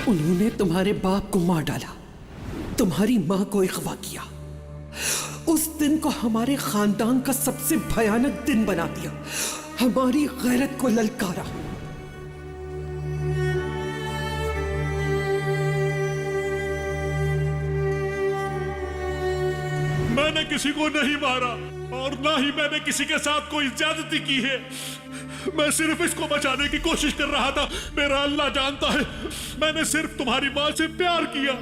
उन्होंने तुम्हारे बाप को मार डाला, तुम्हारी मां को अगवा किया, उस दिन को हमारे खानदान का सबसे भयानक दिन बना दिया, हमारी गैरत को ललकारा। मैंने किसी को नहीं मारा और ना ही मैंने किसी के साथ कोई ज्यादती की है। मैं सिर्फ इसको बचाने की कोशिश कर रहा था। मेरा अल्लाह जानता है, मैंने सिर्फ तुम्हारी मां से प्यार किया।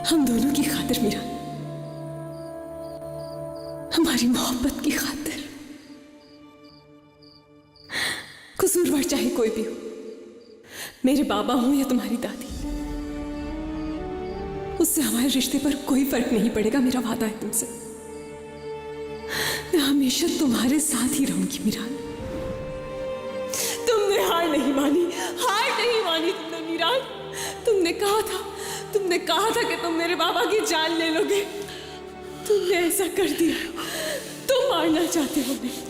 हम दोनों की खातिर मीरा, हमारी मोहब्बत की खातिर, कसूरवार चाहे कोई भी हो, मेरे बाबा हो या तुम्हारी दादी, उससे हमारे रिश्ते पर कोई फर्क नहीं पड़ेगा। मेरा वादा है तुमसे, मैं हमेशा तुम्हारे साथ ही रहूंगी मीरान। तुमने हार नहीं मानी, हार नहीं मानी तुमने मीरान। तुमने कहा था कि तुम मेरे बाबा की जान ले लोगे। तुमने ऐसा कर दिया। तुम मारना चाहते हो उन्हें।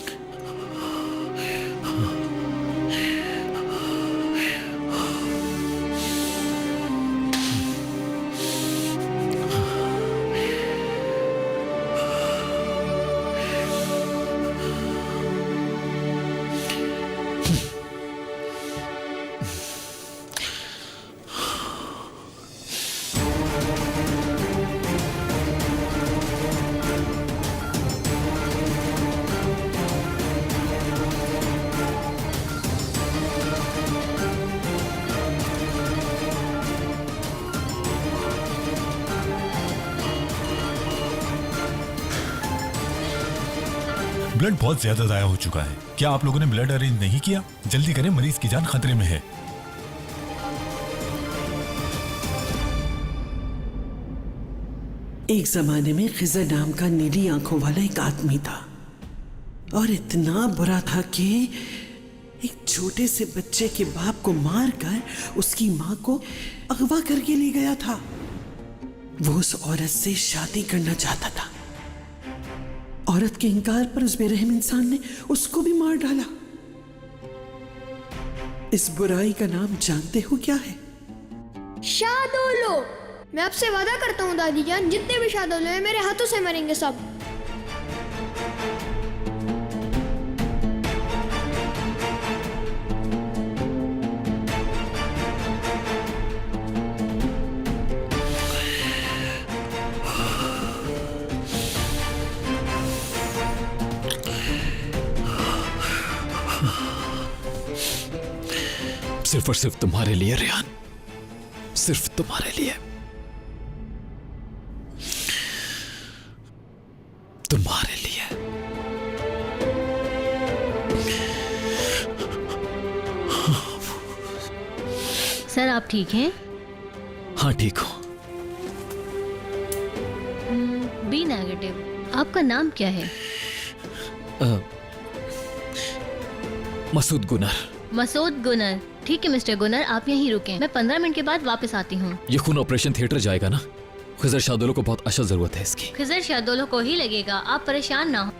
ब्लड बहुत ज्यादा जाया हो चुका है। क्या आप लोगों ने ब्लड अरेंज नहीं किया? जल्दी करें, मरीज की जान खतरे में है। एक जमाने में खिजर नाम का नीली आंखों वाला एक आदमी था और इतना बुरा था कि एक छोटे से बच्चे के बाप को मारकर उसकी मां को अगवा करके ले गया था। वो उस औरत से शादी करना चाहता था। औरत के इनकार पर उस बेरहम इंसान ने उसको भी मार डाला। इस बुराई का नाम जानते हो क्या है? शादोलो। मैं आपसे वादा करता हूँ दादी जान, जितने भी शादोलो हैं मेरे हाथों से मरेंगे सब। सिर्फ और सिर्फ तुम्हारे लिए रेहान, सिर्फ तुम्हारे लिए, तुम्हारे लिए। सर आप ठीक हैं? हाँ ठीक हूं। B negative. आपका नाम क्या है? मसूद गुनर। मसूद गुनर। ठीक है मिस्टर गुनर, आप यहीं रुकें, मैं 15 मिनट के बाद वापस आती हूँ। ये खून ऑपरेशन थिएटर जाएगा ना? खिजर शादोलो को बहुत अशद जरूरत है इसकी। खिजर शादोलो को ही लगेगा, आप परेशान ना हो।